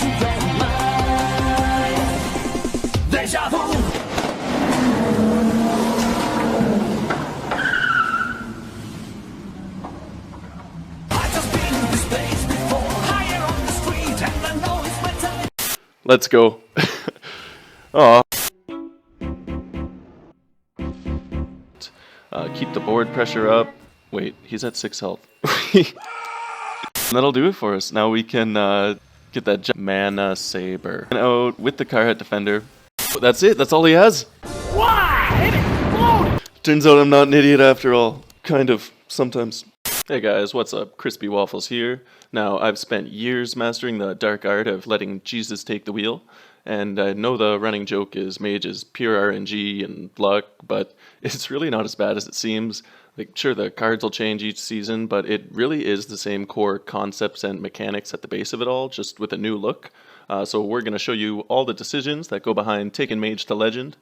into your mind. Deja vu. I've just been in this place before, higher on the street, and I know it's my time. Let's go. Aw. Keep the board pressure up. Wait, he's at 6 health. That'll do it for us. Now we can get that mana saber out with the Carhat defender. That's it. That's all he has. Why? Turns out I'm not an idiot after all. Kind of. Sometimes. Hey guys, what's up? CrispyWaffles here. Now, I've spent years mastering the dark art of letting Jesus take the wheel, and I know the running joke is Mage is pure RNG and luck, but it's really not as bad as it seems. Like, sure, the cards will change each season, but it really is the same core concepts and mechanics at the base of it all, just with a new look. So we're going to show you all the decisions that go behind taking Mage to Legend.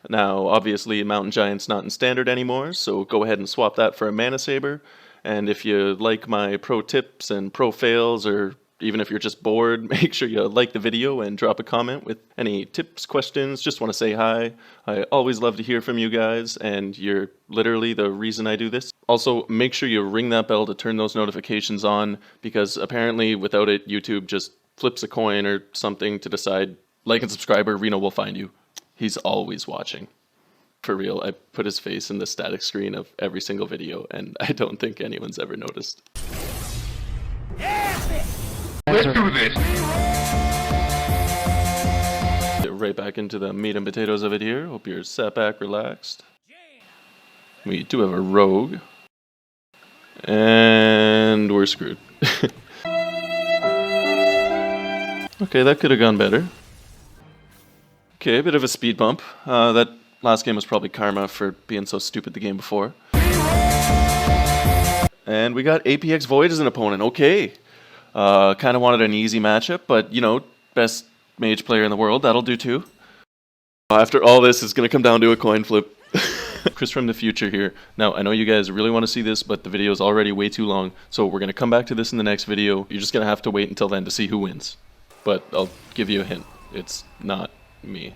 Now, obviously, Mountain Giant's not in Standard anymore, so go ahead and swap that for a Mana Saber. And if you like my pro tips and pro fails, or even if you're just bored, make sure you like the video and drop a comment with any tips, questions, just want to say hi. I always love to hear from you guys, and you're literally the reason I do this. Also, make sure you ring that bell to turn those notifications on, because apparently without it, YouTube just flips a coin or something to decide, like and subscribe or Reno will find you. He's always watching. For real, I put his face in the static screen of every single video, and I don't think anyone's ever noticed. Let's do this. Get right back into the meat and potatoes of it here. Hope you're sat back, relaxed. We do have a rogue. And we're screwed. Okay, that could have gone better. Okay, a bit of a speed bump. That last game was probably karma for being so stupid the game before. And we got APX Void as an opponent. Okay. Kind of wanted an easy matchup, but, you know, best Mage player in the world. That'll do too. After all this, it's going to come down to a coin flip. Chris from the future here. Now, I know you guys really want to see this, but the video is already way too long, so we're going to come back to this in the next video. You're just going to have to wait until then to see who wins. But I'll give you a hint. It's not me.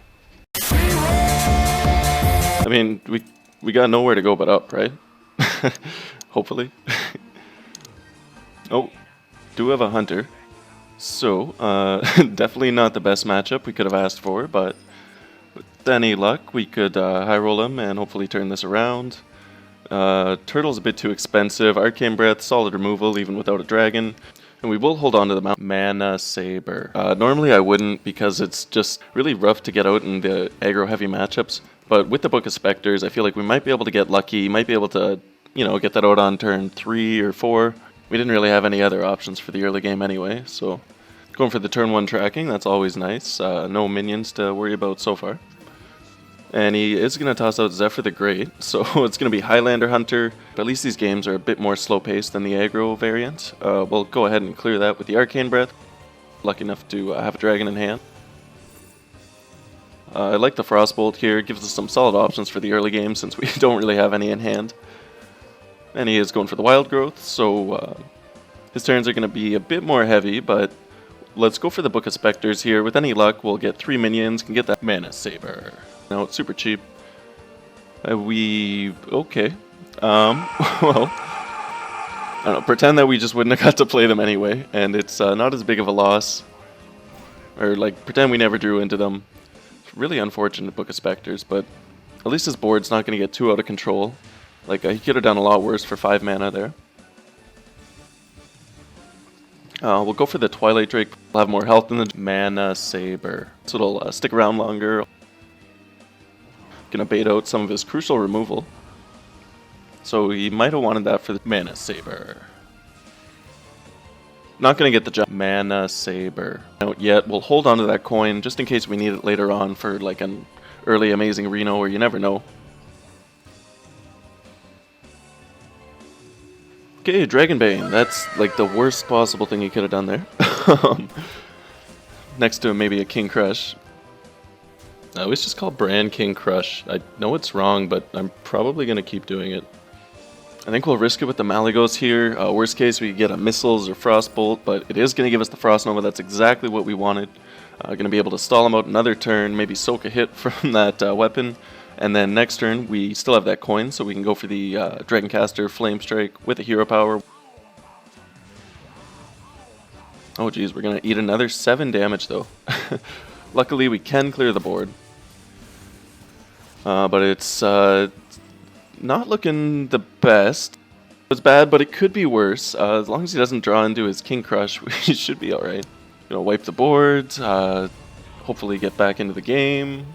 I mean, we got nowhere to go but up, right? Hopefully. Oh, do have a hunter. So, definitely not the best matchup we could have asked for, but with any luck, we could high roll him and hopefully turn this around. Turtle's a bit too expensive. Arcane Breath, solid removal even without a dragon. And we will hold on to the Mana Saber. Normally I wouldn't, because it's just really rough to get out in the aggro heavy matchups. But with the Book of Spectres, I feel like we might be able to get lucky. Might be able to, you know, get that out on turn 3 or 4. We didn't really have any other options for the early game anyway. So going for the turn 1 tracking, that's always nice. No minions to worry about so far. And he is going to toss out Zephyr the Great, so it's going to be Highlander Hunter. But at least these games are a bit more slow-paced than the aggro variant. We'll go ahead and clear that with the Arcane Breath. Lucky enough to have a dragon in hand. I like the Frostbolt here. It gives us some solid options for the early game since we don't really have any in hand. And he is going for the Wild Growth, so his turns are going to be a bit more heavy, but let's go for the Book of Spectres here. With any luck, we'll get 3 minions, can get that Mana Saber. No, it's super cheap. Okay. Well, I don't know, pretend that we just wouldn't have got to play them anyway, and it's not as big of a loss. Or, like, pretend we never drew into them. It's really unfortunate, Book of Spectres, but at least his board's not going to get too out of control. Like, he could have done a lot worse for 5 mana there. We'll go for the Twilight Drake. We'll have more health than the Mana Saber. So it'll stick around longer. Gonna bait out some of his crucial removal. So he might have wanted that for the Mana Saber. Not gonna get the Mana Saber out yet. We'll hold on to that coin just in case we need it later on for like an early amazing Reno, or you never know. Okay, Dragonbane. That's like the worst possible thing he could have done there. Next to maybe a King Crush. I always just call Brand King Crush. I know it's wrong, but I'm probably going to keep doing it. I think we'll risk it with the Malygos here. Worst case, we get a Missiles or Frostbolt, but it is going to give us the Frost Nova. That's exactly what we wanted. Going to be able to stall him out another turn, maybe soak a hit from that weapon. And then next turn, we still have that coin, so we can go for the Dragoncaster Flame Strike with a Hero Power. Oh geez, we're going to eat another 7 damage though. Luckily, we can clear the board. But it's not looking the best. It's bad, but it could be worse. As long as he doesn't draw into his King Crush, we should be alright. Wipe the board, hopefully get back into the game.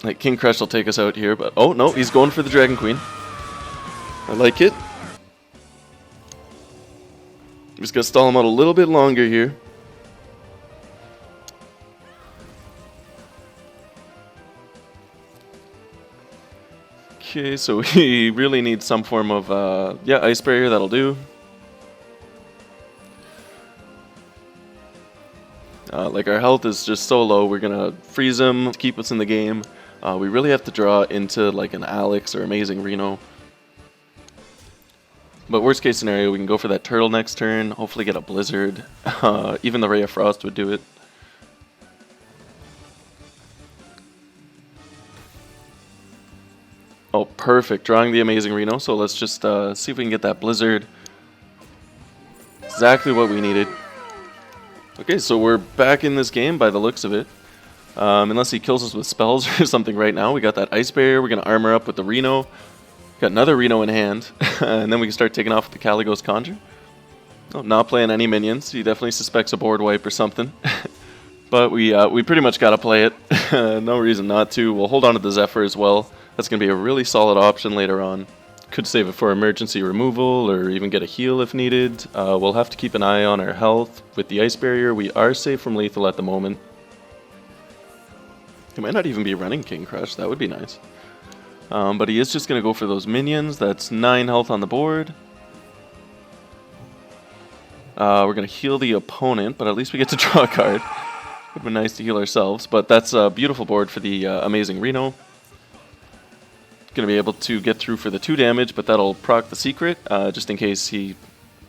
Like King Crush will take us out here, but oh no, he's going for the Dragon Queen. I like it. I'm just gonna stall him out a little bit longer here. Okay, so we really need some form of, yeah, Ice Barrier, that'll do. Like our health is just so low, we're gonna freeze him to keep us in the game. We really have to draw into like an Alex or Amazing Reno. But worst case scenario, we can go for that Turtle next turn, hopefully get a Blizzard. Even the Ray of Frost would do it. Oh, perfect. Drawing the Amazing Reno. So let's just see if we can get that Blizzard. Exactly what we needed. Okay, so we're back in this game by the looks of it. Unless he kills us with spells or something right now. We got that Ice Barrier. We're going to armor up with the Reno. Got another Reno in hand. And then we can start taking off with the Kaligos Conjure. Oh, not playing any minions. He definitely suspects a board wipe or something. But we pretty much got to play it. No reason not to. We'll hold on to the Zephyr as well. That's going to be a really solid option later on. Could save it for emergency removal or even get a heal if needed. We'll have to keep an eye on our health. With the Ice Barrier, we are safe from lethal at the moment. He might not even be running King Crush. That would be nice. But he is just going to go for those minions. That's 9 health on the board. We're going to heal the opponent, but at least we get to draw a card. Would have been nice to heal ourselves, but that's a beautiful board for the Amazing Reno. Going to be able to get through for the 2 damage, but that'll proc the secret, just in case he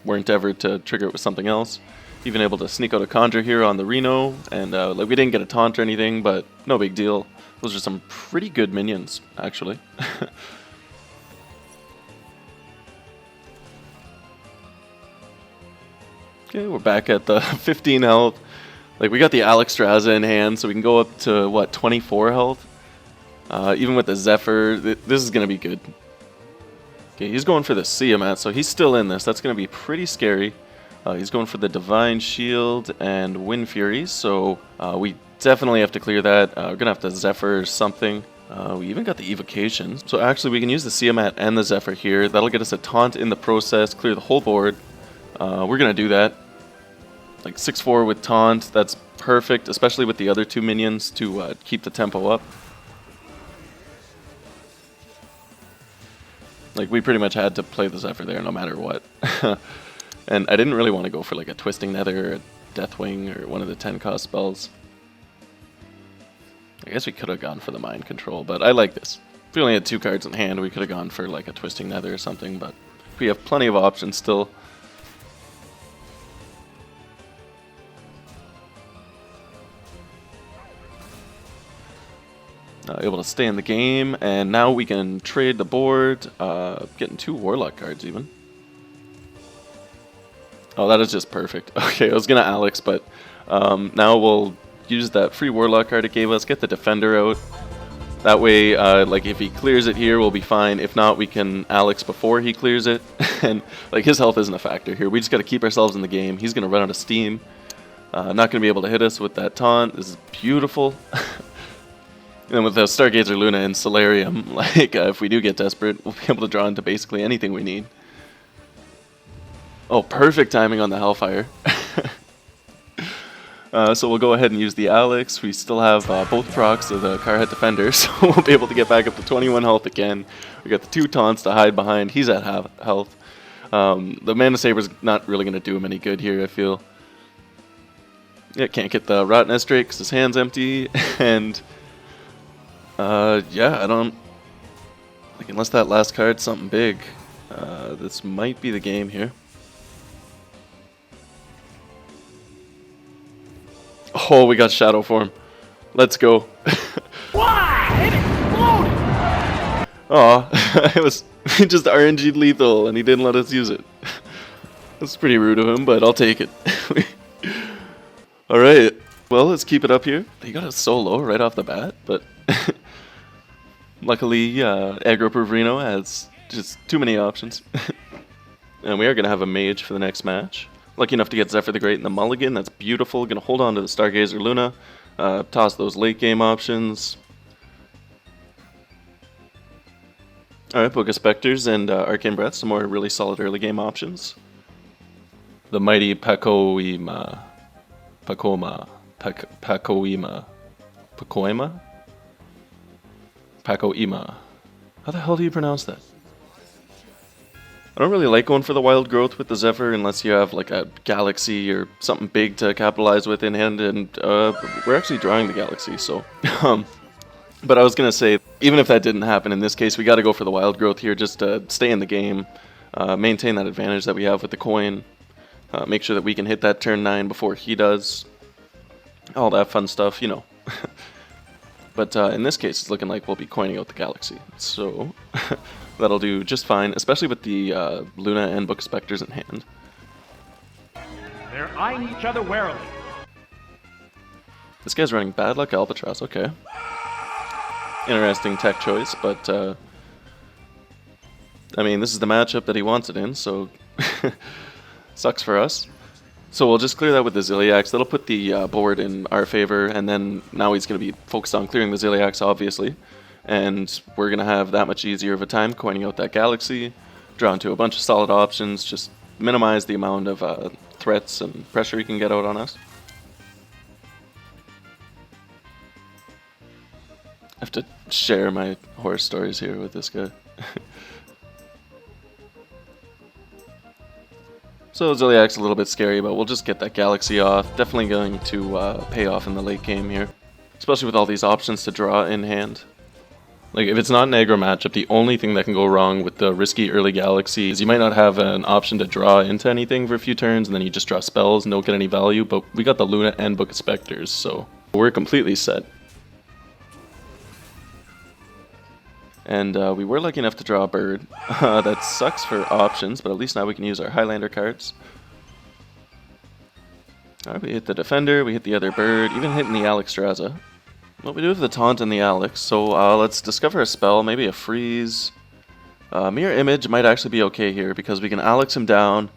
weren't ever to trigger it with something else. Even able to sneak out a Conjure here on the Reno, and like we didn't get a taunt or anything, but no big deal. Those are some pretty good minions, actually. Okay, we're back at the 15 health. Like we got the Alexstrasza in hand, so we can go up to, what, 24 health? Even with the Zephyr, this is going to be good. Okay, he's going for the Siamat, so he's still in this. That's going to be pretty scary. He's going for the Divine Shield and Wind Fury, so we definitely have to clear that. We're going to have to Zephyr something. We even got the Evocation. So actually we can use the Siamat and the Zephyr here. That'll get us a taunt in the process, clear the whole board. We're going to do that. Like 6-4 with taunt, that's perfect, especially with the other 2 minions to keep the tempo up. Like, we pretty much had to play the Zephyr there no matter what. And I didn't really want to go for like a Twisting Nether or a Deathwing or one of the 10-cost spells. I guess we could have gone for the Mind Control, but I like this. If we only had 2 cards in hand, we could have gone for like a Twisting Nether or something, but we have plenty of options still. Able to stay in the game, and now we can trade the board, getting 2 Warlock cards even. Oh, that is just perfect. Okay, I was gonna Alex, but now we'll use that free Warlock card it gave us, get the Defender out. That way, like if he clears it here, we'll be fine. If not, we can Alex before he clears it. And like his health isn't a factor here. We just got to keep ourselves in the game. He's gonna run out of steam. Not gonna be able to hit us with that taunt. This is beautiful. And then with the Stargazer Luna and Solarium, like if we do get desperate, we'll be able to draw into basically anything we need. Oh, perfect timing on the Hellfire. So we'll go ahead and use the Alex. We still have both procs of the Carhet Defender, so we'll be able to get back up to 21 health again. We got the 2 taunts to hide behind. He's at half health. The Mana Saber's not really going to do him any good here, I feel. Yeah, can't get the Rotten Estrate because his hand's empty, and... yeah, I don't Like, unless that last card's something big, this might be the game here. Oh, we got Shadow Form. Let's go. Aw, it was just RNG lethal and he didn't let us use it. That's pretty rude of him, but I'll take it. Alright, well, let's keep it up here. He got it so low right off the bat, but luckily Aggro-proof Reno has just too many options. And we are going to have a mage for the next match. Lucky enough to get Zephyr the Great in the mulligan. That's beautiful. Going to hold on to the Stargazer Luna. Toss those late game options. Alright, Book of Spectres and Arcane Breath. Some more really solid early game options. The mighty Pacoima. Pacoima. How the hell do you pronounce that? I don't really like going for the wild growth with the Zephyr unless you have like a Galaxy or something big to capitalize with in hand, and we're actually drawing the Galaxy, so... But I was going to say, even if that didn't happen in this case, we got to go for the wild growth here just to stay in the game, maintain that advantage that we have with the coin, make sure that we can hit that turn 9 before he does, all that fun stuff, you know. But in this case, it's looking like we'll be coining out the Galaxy, so that'll do just fine, especially with the Luna and Book of Spectres in hand. They're eyeing each other warily. This guy's running Bad Luck Albatross, okay. Interesting tech choice, but I mean, this is the matchup that he wants it in, so sucks for us. So we'll just clear that with the Ziliax. That'll put the board in our favor, and then now he's going to be focused on clearing the Ziliax, obviously. And we're going to have that much easier of a time coining out that Galaxy, draw into a bunch of solid options, just minimize the amount of threats and pressure he can get out on us. I have to share my horror stories here with this guy. So Ziliax a little bit scary, but we'll just get that Galaxy off. Definitely going to pay off in the late game here, especially with all these options to draw in hand. Like, if it's not an aggro matchup, the only thing that can go wrong with the risky early Galaxy is you might not have an option to draw into anything for a few turns, and then you just draw spells and don't get any value, but we got the Luna and Book of Spectres, so we're completely set. And we were lucky enough to draw a bird. That sucks for options, but at least now we can use our Highlander cards. Alright, we hit the Defender, we hit the other bird, even hitting the Alexstrasza. What we do with the Taunt and the Alex, so let's discover a spell, maybe a freeze. Mirror Image might actually be okay here, because we can Alex him down,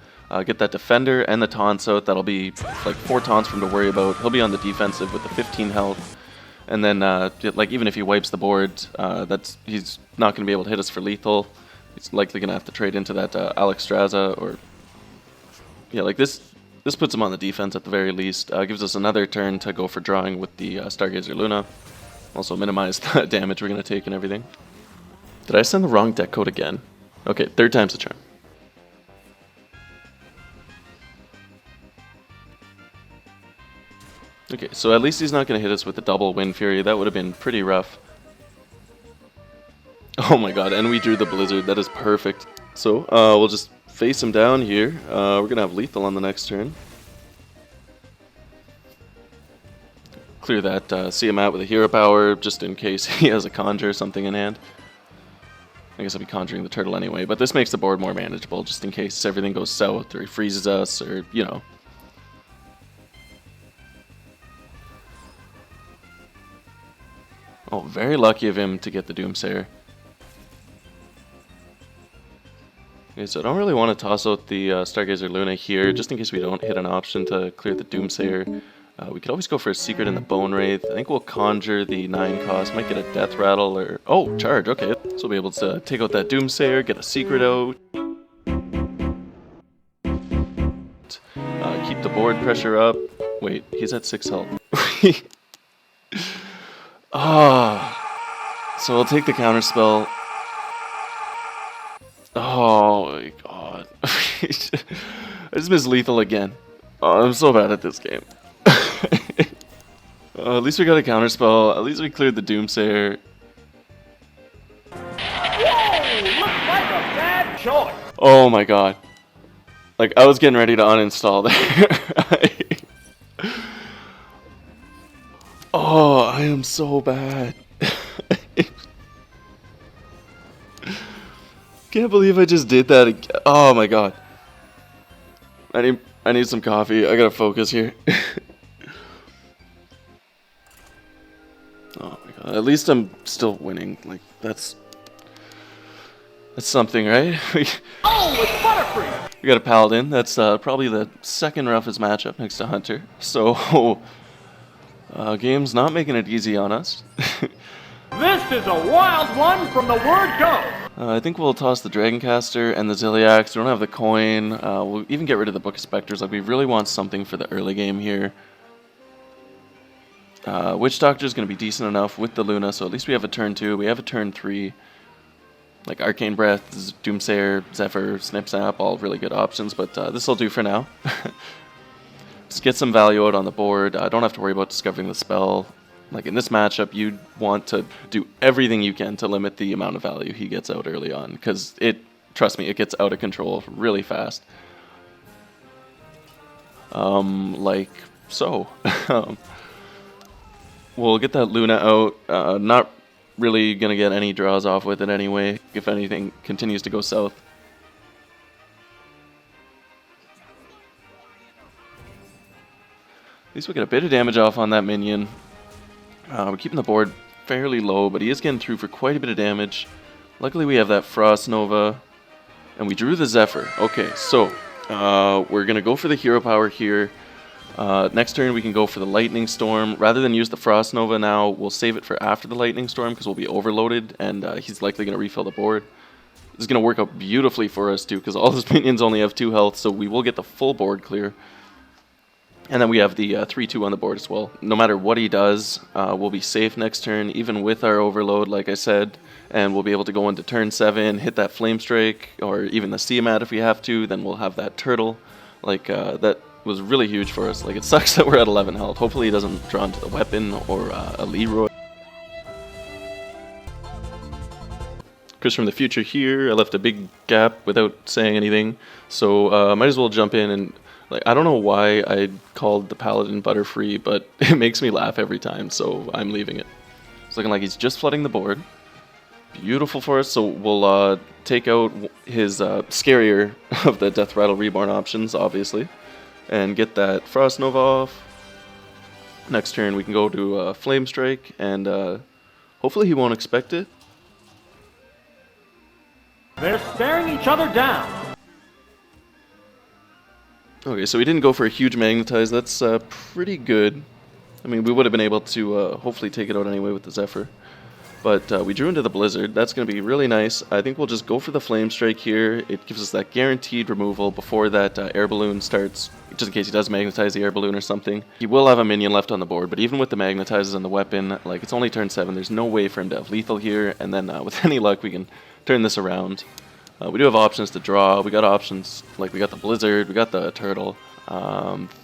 get that Defender and the Taunts out. That'll be like 4 taunts for him to worry about. He'll be on the defensive with the 15 health. And then, like, even if he wipes the board, he's not going to be able to hit us for lethal. He's likely going to have to trade into that Alexstrasza, or... Yeah, like, this puts him on the defense at the very least. Gives us another turn to go for drawing with the Stargazer Luna. Also minimize the damage we're going to take and everything. Did I send the wrong deck code again? Okay, 3rd time's the charm. Okay, so at least he's not going to hit us with the double Wind Fury. That would have been pretty rough. Oh my god, and we drew the Blizzard. That is perfect. So, we'll just face him down here. We're going to have lethal on the next turn. Clear that, see him out with a hero power, just in case he has a conjure or something in hand. I guess I'll be conjuring the turtle anyway, but this makes the board more manageable, just in case everything goes south, or he freezes us, or, you know. Oh, very lucky of him to get the Doomsayer. Okay, so I don't really want to toss out the Stargazer Luna here, just in case we don't hit an option to clear the Doomsayer. We could always go for a Secret in the Bone Wraith. I think we'll conjure the 9 cost, might get a Death Rattle, or... Oh, charge, okay. So we'll be able to take out that Doomsayer, get a Secret out. Keep the board pressure up. Wait, he's at 6 health. So we'll take the counterspell. Oh my god. I just missed lethal again. Oh, I'm so bad at this game. At least we got a counterspell. At least we cleared the Doomsayer. choice. Oh my god. Like, I was getting ready to uninstall there. Oh, I am so bad. Can't believe I just did that again. Oh my god. I need some coffee. I gotta focus here. Oh my god. At least I'm still winning. Like, that's something, right? Oh, it's Butterfree. We got a Paladin. That's probably the second roughest matchup next to Hunter. So, game's not making it easy on us. This is a wild one from the word go. I think we'll toss the Dragoncaster and the Zilliax. We don't have the coin. We'll even get rid of the Book of Specters. Like, we really want something for the early game here. Witch Doctor is going to be decent enough with the Luna, so at least we have a turn 2. We have a turn 3. Like Arcane Breath, Doomsayer, Zephyr, Snip Snap, all really good options, but this will do for now. Just get some value out on the board. Don't have to worry about discovering the spell. Like in this matchup, you want to do everything you can to limit the amount of value he gets out early on, because trust me, it gets out of control really fast. Like so. We'll get that Luna out. Not really gonna get any draws off with it anyway, if anything continues to go south. At least we get a bit of damage off on that minion. We're keeping the board fairly low, but he is getting through for quite a bit of damage. Luckily we have that Frost Nova, and we drew the Zephyr. Okay, so we're gonna go for the hero power here. Next turn we can go for the Lightning Storm. Rather than use the Frost Nova now, we'll save it for after the Lightning Storm because we'll be overloaded, and he's likely going to refill the board. This is going to work out beautifully for us too, because all his minions only have 2 health, so we will get the full board clear. And then we have the 3-2 on the board as well. No matter what he does, we'll be safe next turn, even with our overload, like I said. And we'll be able to go into turn 7, hit that Flame Strike, or even the Tiamat if we have to. Then we'll have that Turtle. Like, that was really huge for us. Like, it sucks that we're at 11 health. Hopefully he doesn't draw into the weapon or a Leroy. Chris from the future here. I left a big gap without saying anything, so might as well jump in and, like, I don't know why I called the Paladin Butterfree, but it makes me laugh every time, so I'm leaving it. It's looking like he's just flooding the board. Beautiful for us, so we'll take out his scarier of the Death Rattle Reborn options, obviously, and get that Frost Nova off. Next turn we can go to Flame Strike, and hopefully he won't expect it. They're staring each other down. Okay, so we didn't go for a huge Magnetize. That's pretty good. I mean, we would have been able to hopefully take it out anyway with the Zephyr. But we drew into the Blizzard. That's going to be really nice. I think we'll just go for the Flame Strike here. It gives us that guaranteed removal before that Air Balloon starts, just in case he does Magnetize the Air Balloon or something. He will have a minion left on the board, but even with the Magnetizes and the weapon, like, it's only turn 7. There's no way for him to have lethal here, and then with any luck we can turn this around. We do have options to draw. We got options, like we got the Blizzard, we got the Turtle.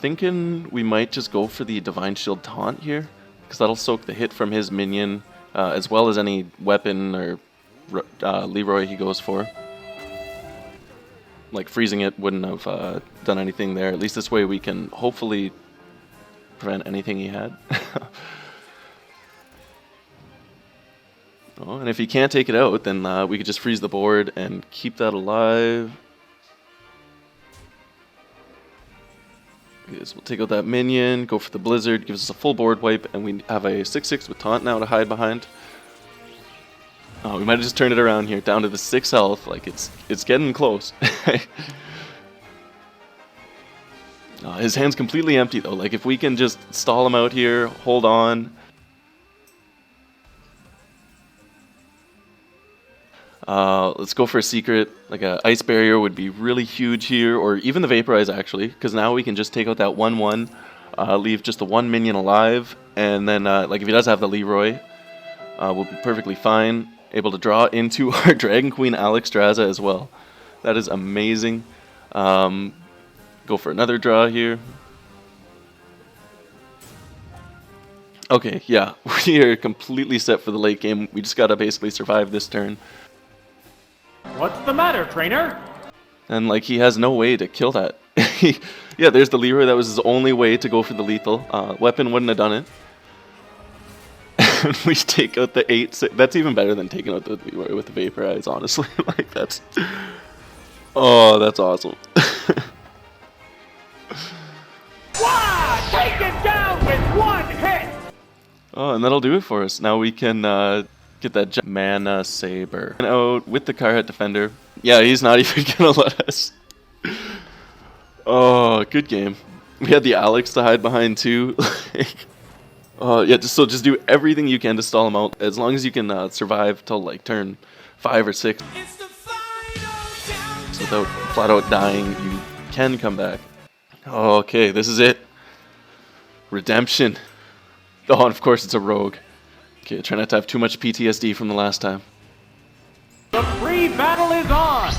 Thinking we might just go for the Divine Shield Taunt here, because that'll soak the hit from his minion, as well as any weapon or Leroy he goes for. Like, freezing it wouldn't have done anything there. At least this way we can hopefully prevent anything he had. Oh, and if he can't take it out, then we could just freeze the board and keep that alive. Okay, so we'll take out that minion, go for the Blizzard, gives us a full board wipe, and we have a 6/6 with Taunt now to hide behind. Oh, we might have just turned it around here, down to the 6 health. Like, it's getting close. His hand's completely empty, though. Like, if we can just stall him out here, hold on. Let's go for a secret. Like a Ice Barrier would be really huge here, or even the Vaporize, actually, because now we can just take out that 1/1, leave just the 1 minion alive, and then like if he does have the Leroy, we'll be perfectly fine. Able to draw into our Dragon Queen Alexstrasza as well. That is amazing. Go for another draw here. Okay, yeah, we are completely set for the late game. We just gotta basically survive this turn. What's the matter, trainer? And like he has no way to kill that. Yeah, there's the Leroy. That was his only way to go for the lethal. Weapon wouldn't have done it. And we take out the 8-6. That's even better than taking out the Leroy with the Vaporize, honestly. Like that's... Oh, that's awesome. Wow! Take it down with one hit! Oh, and that'll do it for us. Now we can get that Mana Saber. And out with the Carhat Defender. Yeah, he's not even gonna let us. Oh, good game. We had the Alex to hide behind too. Yeah, just do everything you can to stall him out. As long as you can survive till like turn 5 or 6. It's the final So without flat out dying, you can come back. Oh, okay, this is it. Redemption. Oh, and of course it's a rogue. Okay, try not to have too much PTSD from the last time. The free battle is on!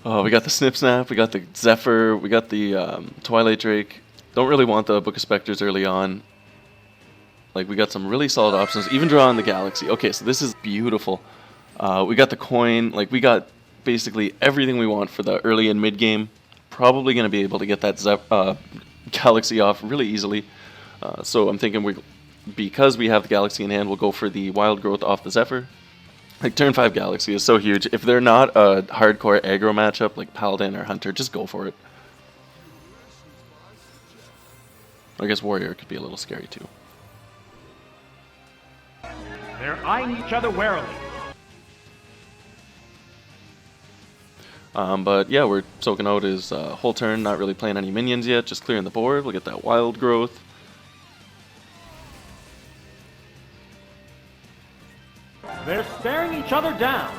Oh, we got the Snip Snap, we got the Zephyr, we got the Twilight Drake. Don't really want the Book of Spectres early on. Like, we got some really solid options, even drawing the Galaxy. Okay, so this is beautiful. We got the coin, like, we got basically everything we want for the early and mid game. Probably going to be able to get that Galaxy off really easily. So I'm thinking because we have the Galaxy in hand, we'll go for the Wild Growth off the Zephyr. Like, turn 5 Galaxy is so huge. If they're not a hardcore aggro matchup, like Paladin or Hunter, just go for it. I guess Warrior could be a little scary too. They're eyeing each other warily. But yeah, we're soaking out his whole turn, not really playing any minions yet, just clearing the board. We'll get that Wild Growth. They're staring each other down.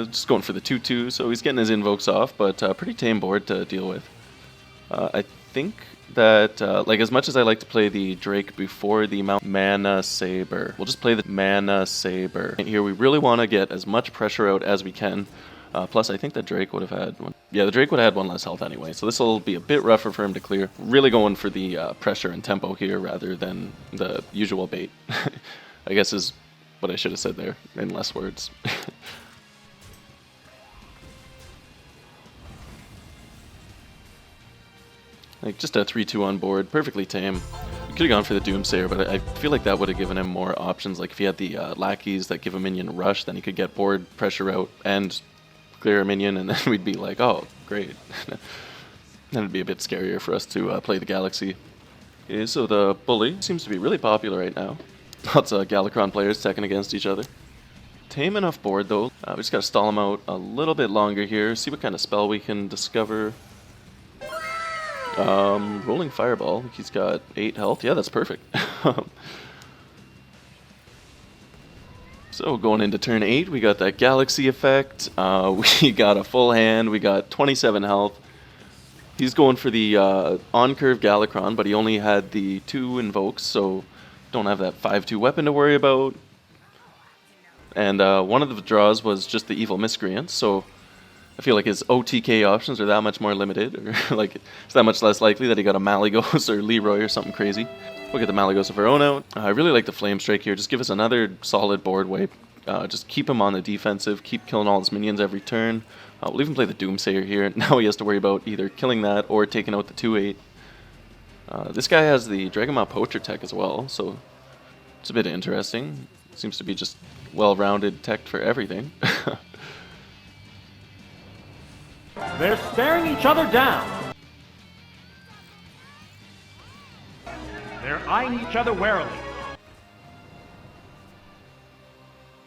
Just going for the 2-2, so he's getting his invokes off, but pretty tame board to deal with. I think that, like, as much as I like to play the Drake before the Mana Saber, we'll just play the Mana Saber. And here we really want to get as much pressure out as we can. Plus, I think that Drake would have had one. Yeah, the Drake would have had 1 less health anyway, so this will be a bit rougher for him to clear. Really going for the pressure and tempo here rather than the usual bait. I guess is what I should have said there in less words. Like, just a 3-2 on board, perfectly tame. We could have gone for the Doomsayer, but I feel like that would have given him more options. Like, if he had the lackeys that give a minion rush, then he could get board pressure out and clear a minion, and then we'd be like, oh, great. Then it'd be a bit scarier for us to play the Galaxy. Okay, so the Bully seems to be really popular right now. Lots of Galakrond players teching against each other. Tame enough board, though. We just got to stall him out a little bit longer here, see what kind of spell we can discover. Rolling Fireball. He's got 8 health. Yeah, that's perfect. So going into turn 8, we got that Galaxy effect. We got a full hand. We got 27 health. He's going for the on-curve Galakrond, but he only had the 2 invokes, so don't have that 5-2 weapon to worry about. And one of the draws was just the Evil Miscreant, so I feel like his OTK options are that much more limited, or like it's that much less likely that he got a Malygos or Leroy or something crazy. We'll get the Malygos of our own out. I really like the Flame Strike here. Just give us another solid board wipe. Just keep him on the defensive. Keep killing all his minions every turn. We'll even play the Doomsayer here. Now he has to worry about either killing that or taking out the 2-8. This guy has the Dragonmount Poacher tech as well, so it's a bit interesting. Seems to be just well-rounded tech for everything. They're staring each other down. They're eyeing each other warily.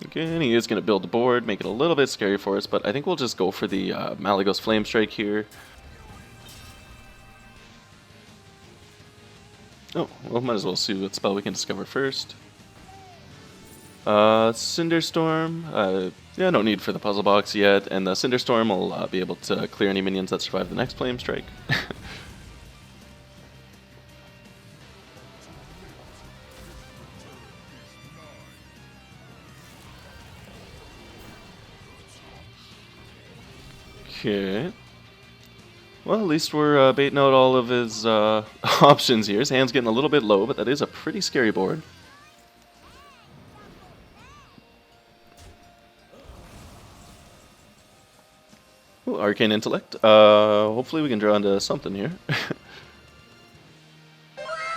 Okay, and he is going to build the board, make it a little bit scary for us, but I think we'll just go for the Malygos Flame Strike here. Oh, well, might as well see what spell we can discover first. Cinderstorm. Yeah, no need for the puzzle box yet, and the Cinderstorm will be able to clear any minions that survive the next Flame Strike. Okay. Well, at least we're baiting out all of his options here. His hand's getting a little bit low, but that is a pretty scary board. Ooh, Arcane Intellect. Hopefully we can draw into something here.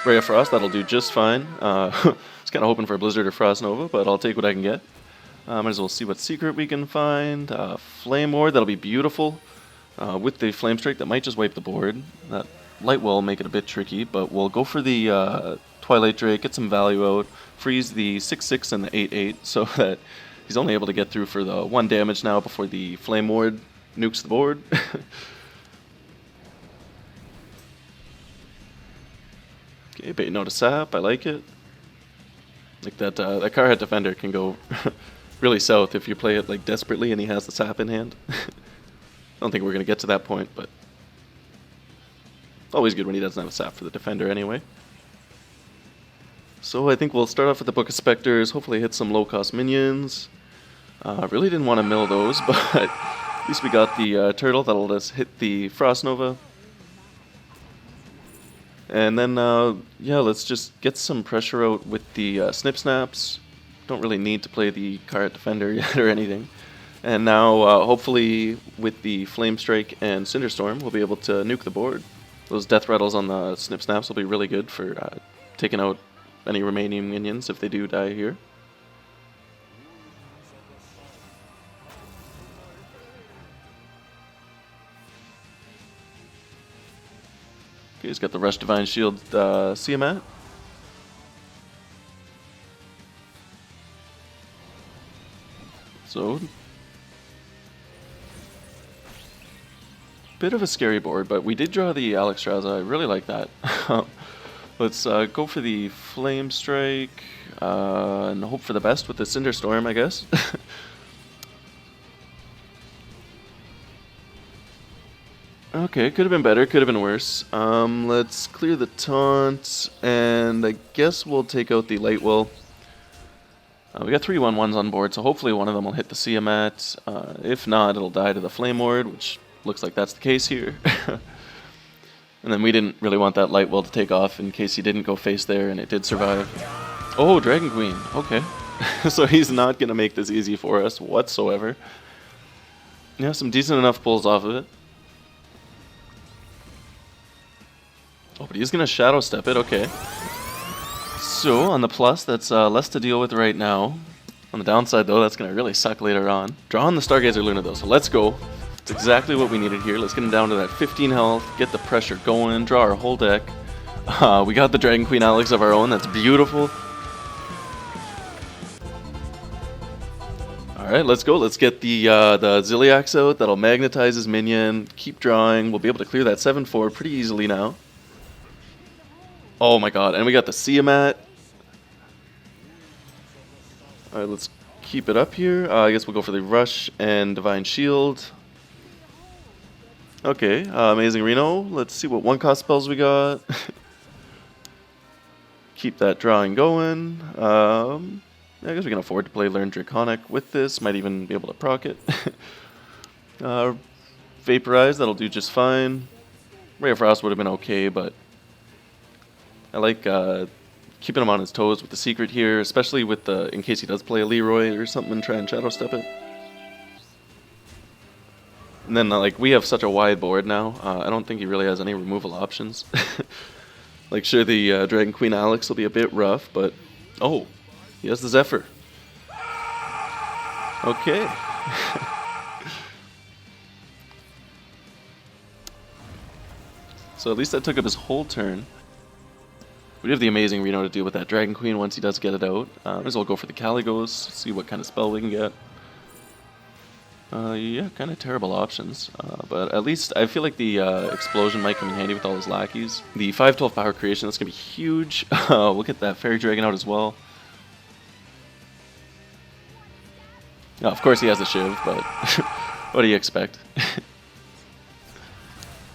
Ray of Frost, that'll do just fine. I was kind of hoping for a Blizzard or Frost Nova, but I'll take what I can get. Might as well see what secret we can find. Flame Ward, that'll be beautiful. With the Flame Strike, that might just wipe the board. That Light will make it a bit tricky, but we'll go for the Twilight Drake, get some value out, freeze the 6/6 and the 8/8 so that he's only able to get through for the 1 damage now before the Flame Ward nukes the board. Okay, bait no to sap, I like it. Like that Carhead Defender can go really south if you play it like desperately and he has the sap in hand. I don't think we're going to get to that point, but always good when he doesn't have a sap for the defender anyway. So I think we'll start off with the Book of Spectres, hopefully hit some low-cost minions. Really didn't want to mill those, but at least we got the turtle that'll let us hit the Frost Nova. And then, yeah, let's just get some pressure out with the Snip Snaps. Don't really need to play the Carrot Defender yet or anything. And now, hopefully, with the Flame Strike and Cinderstorm, we'll be able to nuke the board. Those Death Rattles on the Snip Snaps will be really good for taking out any remaining minions if they do die here. Okay, he's got the Rush Divine Shield Siamat. So, bit of a scary board, but we did draw the Alexstrasza. I really like that. Let's go for the Flame Strike and hope for the best with the Cinderstorm, I guess. Okay, could have been better, could have been worse. Let's clear the taunt, and I guess we'll take out the Light Will. We got 3 1/1s on board, so hopefully one of them will hit the Siamat. If not, it'll die to the Flame Ward, which looks like that's the case here. And then we didn't really want that Light Will to take off in case he didn't go face there, and it did survive. Oh, Dragon Queen, okay. So he's not going to make this easy for us whatsoever. Yeah, some decent enough pulls off of it. Oh, but he's going to Shadow Step it, okay. So, on the plus, that's less to deal with right now. On the downside, though, that's going to really suck later on. Drawing the Stargazer Luna, though, so let's go. It's exactly what we needed here. Let's get him down to that 15 health, get the pressure going, draw our whole deck. We got the Dragon Queen Alex of our own, that's beautiful. Alright, let's go. Let's get the Ziliax out, that'll magnetize his minion, keep drawing. We'll be able to clear that 7/4 pretty easily now. Oh my god, and we got the Siamat. Alright, let's keep it up here. I guess we'll go for the Rush and Divine Shield. Okay, Amazing Reno. Let's see what 1-cost spells we got. Keep that drawing going. I guess we can afford to play Learn Draconic with this. Might even be able to proc it. Vaporize, that'll do just fine. Ray of Frost would have been okay, but I like keeping him on his toes with the secret here, especially with the in case he does play a Leroy or something and try and Shadow Step it. And then like we have such a wide board now, I don't think he really has any removal options. Like sure the Dragon Queen Alex will be a bit rough, but oh, he has the Zephyr. Okay. So at least that took up his whole turn. We have the Amazing Reno to deal with that Dragon Queen once he does get it out. Might as well go for the Caligos, see what kind of spell we can get. Yeah, kind of terrible options. But at least I feel like the Explosion might come in handy with all his lackeys. The 5/12 Power Creation, that's going to be huge. We'll get that Fairy Dragon out as well. Oh, of course he has a Shiv, but what do you expect?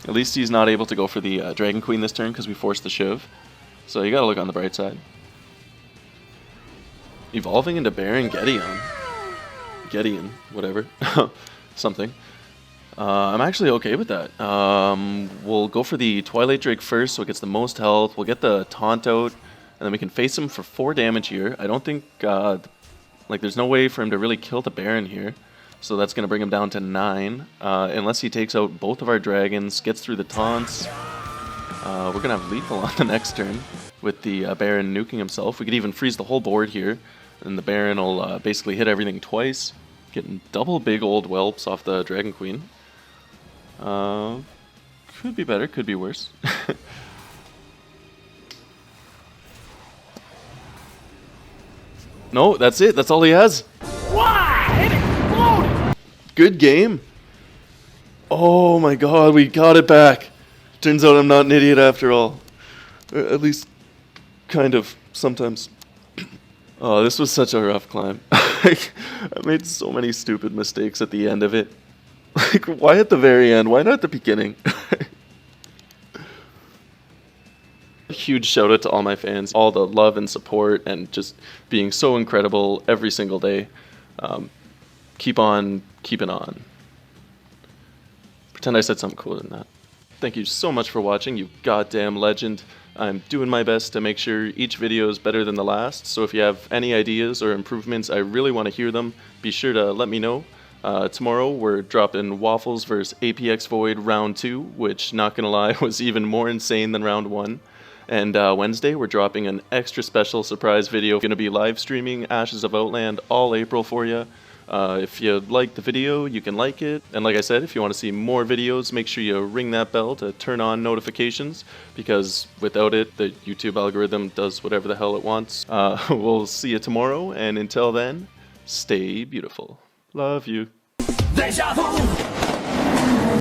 At least he's not able to go for the Dragon Queen this turn because we forced the Shiv. So you gotta look on the bright side. Evolving into Baron Gedeon, whatever. Something. I'm actually okay with that. We'll go for the Twilight Drake first so it gets the most health. We'll get the Taunt out, and then we can face him for 4 damage here. I don't think, like there's no way for him to really kill the Baron here. So that's going to bring him down to 9. Unless he takes out both of our dragons, gets through the taunts. We're going to have lethal on the next turn with the Baron nuking himself. We could even freeze the whole board here. And the Baron will basically hit everything twice. Getting double big old whelps off the Dragon Queen. Could be better, could be worse. No, that's it. That's all he has. Why? It exploded! Good game. Oh my god, we got it back. Turns out I'm not an idiot after all. At least, kind of, sometimes. Oh, this was such a rough climb. I made so many stupid mistakes at the end of it. Like, why at the very end? Why not at the beginning? Huge shout out to all my fans, all the love and support, and just being so incredible every single day. Keep on keeping on. Pretend I said something cooler than that. Thank you so much for watching, you goddamn legend. I'm doing my best to make sure each video is better than the last, so if you have any ideas or improvements, I really want to hear them. Be sure to let me know. Tomorrow we're dropping Waffles vs APX Void Round 2, which, not gonna lie, was even more insane than Round 1. And Wednesday we're dropping an extra special surprise video. Gonna be live streaming Ashes of Outland all April for you. If you like the video, you can like it. And like I said, if you want to see more videos, make sure you ring that bell to turn on notifications, because without it, the YouTube algorithm does whatever the hell it wants. We'll see you tomorrow, and until then, stay beautiful. Love you. Deja vu.